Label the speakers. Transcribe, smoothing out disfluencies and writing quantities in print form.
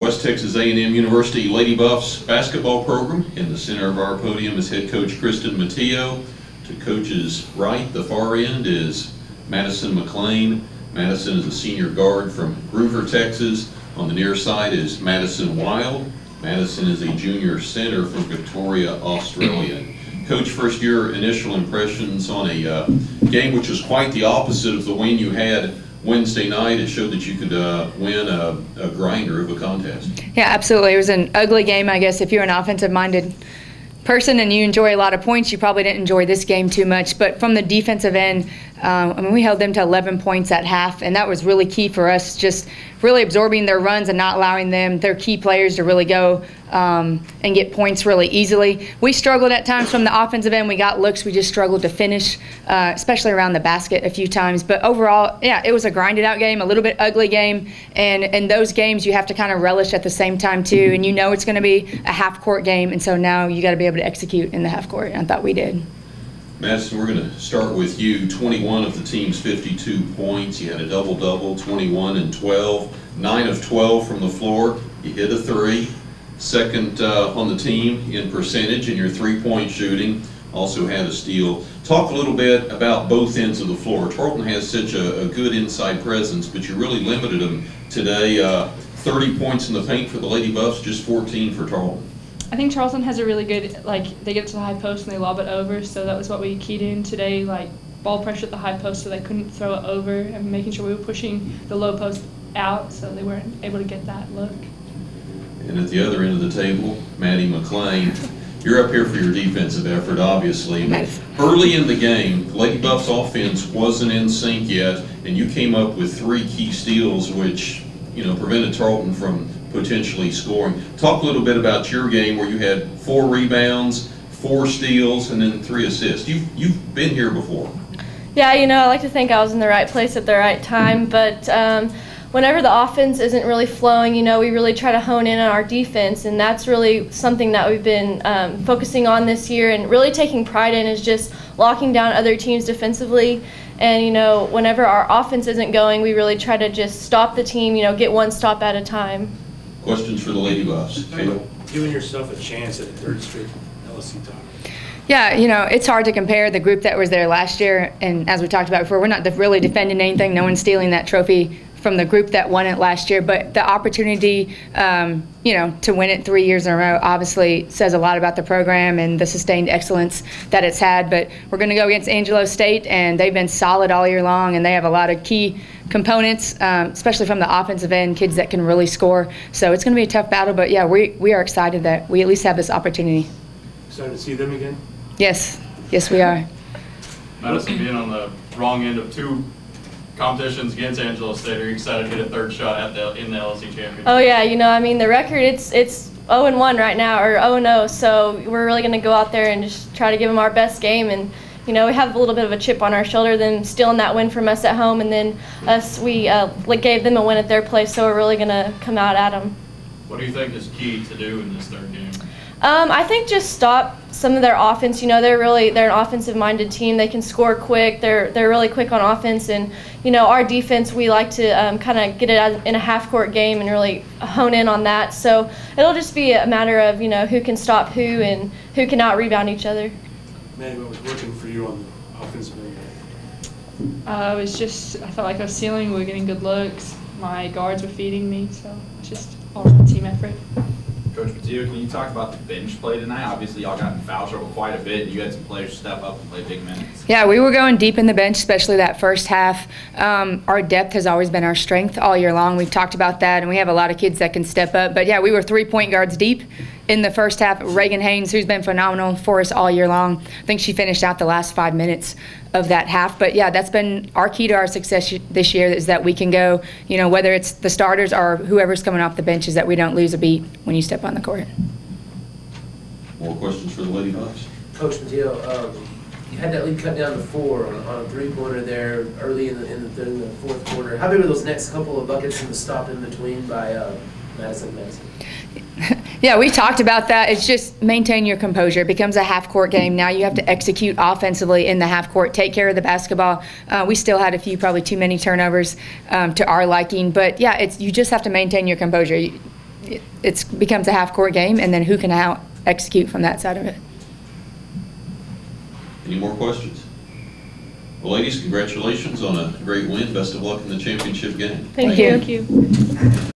Speaker 1: West Texas A&M University Lady Buffs basketball program. In the center of our podium is head coach Kristen Mattio. To coach's right, the far end, is Madison McLain. Madison is a senior guard from Groover, Texas. On the near side is Madison Wild. Madison is a junior center from Victoria, Australia. Coach, first year initial impressions on a game which was quite the opposite of the win you had Wednesday night. It showed that you could win a grinder of a contest.
Speaker 2: Yeah, absolutely. It was an ugly game, I guess. If you're an offensive-minded person and you enjoy a lot of points, you probably didn't enjoy this game too much. But from the defensive end, I mean, we held them to 11 points at half, and that was really key for us, just really absorbing their runs and not allowing them, their key players, to really go and get points really easily. We struggled at times from the offensive end. We got looks. We just struggled to finish, especially around the basket a few times. But overall, yeah, it was a grinded-out game, a little bit ugly game. And in those games, you have to kind of relish at the same time, too. And you know it's going to be a half-court game, and so now you got to be able to execute in the half-court, and I thought we did.
Speaker 1: Madison, we're going to start with you. 21 of the team's 52 points. You had a double-double, 21 and 12. 9 of 12 from the floor. You hit a three. Second on the team in percentage in your three-point shooting. Also had a steal. Talk a little bit about both ends of the floor. Tarleton has such a good inside presence, but you really limited them today. 30 points in the paint for the Lady Buffs, just 14 for Tarleton.
Speaker 3: I think Charleston has a really good, they get to the high post and they lob it over, so that was what we keyed in today, ball pressure at the high post so they couldn't throw it over, and making sure we were pushing the low post out so they weren't able to get that look.
Speaker 1: And at the other end of the table, Maddie McLain. You're up here for your defensive effort, obviously. But early in the game, Lady Buffs offense wasn't in sync yet, and you came up with 3 key steals, which prevented Tarleton from potentially scoring. Talk a little bit about your game where you had 4 rebounds, 4 steals, and then 3 assists. You've been here before.
Speaker 4: Yeah, I like to think I was in the right place at the right time, but whenever the offense isn't really flowing, we really try to hone in on our defense, and that's really something that we've been focusing on this year and really taking pride in, is just locking down other teams defensively. And, whenever our offense isn't going, we really try to just stop the team, get one stop at a time.
Speaker 1: Questions for the Lady Buffs?
Speaker 5: Giving yourself a chance at a 3rd straight LSC title.
Speaker 2: Yeah, it's hard to compare the group that was there last year, and as we talked about before, we're not really defending anything. No one's stealing that trophy from the group that won it last year, but the opportunity, to win it 3 years in a row obviously says a lot about the program and the sustained excellence that it's had. But we're going to go against Angelo State, and they've been solid all year long, and they have a lot of key components, especially from the offensive end, kids that can really score. So it's going to be a tough battle, but yeah, we are excited that we at least have this opportunity.
Speaker 5: Excited to see them again?
Speaker 2: Yes, we are.
Speaker 6: Madison being on the wrong end of 2 competitions against Angelo State, are you excited to get a 3rd shot in the LSC championship?
Speaker 4: Oh yeah, the record, it's 0-1 right now, or 0-0, so we're really going to go out there and just try to give them our best game. And we have a little bit of a chip on our shoulder, them stealing that win from us at home, and then we gave them a win at their place, so we're really going to come out at them.
Speaker 6: What do you think is key to do in this 3rd game?
Speaker 4: I think just stop some of their offense. They're an offensive-minded team. They can score quick. They're really quick on offense, and our defense, we like to kind of get it in a half-court game and really hone in on that. So it'll just be a matter of who can stop who and who can out-rebound each other.
Speaker 5: Maddie, what was working for you on the offensive end?
Speaker 3: I felt like I was stealing. We were getting good looks. My guards were feeding me, so it's just all around team effort.
Speaker 7: Coach Mattio, can you talk about the bench play tonight? Obviously, y'all got in foul trouble quite a bit, and you had some players step up and play big minutes.
Speaker 2: Yeah, we were going deep in the bench, especially that first half. Our depth has always been our strength all year long. We've talked about that, and we have a lot of kids that can step up. But, yeah, we were 3-point guards deep in the first half. Reagan Haynes, who's been phenomenal for us all year long, I think she finished out the last 5 minutes of that half. But, yeah, that's been our key to our success this year, is that we can go, whether it's the starters or whoever's coming off the bench, is that we don't lose a beat when you step on the court.
Speaker 1: More questions for the Lady Buffs?
Speaker 8: Coach Mattio, you had that lead cut down to 4 on a 3-pointer there early in the 4th quarter. How big were those next couple of buckets and the stop in between by Madison?
Speaker 2: Yeah, we talked about that. It's just maintain your composure. It becomes a half-court game. Now you have to execute offensively in the half-court, take care of the basketball. We still had a few, probably too many turnovers to our liking. But, yeah, you just have to maintain your composure. it becomes a half-court game, and then who can out execute from that side of it.
Speaker 1: Any more questions? Well, ladies, congratulations on a great win. Best of luck in the championship game.
Speaker 4: Thank you.
Speaker 3: Thank you.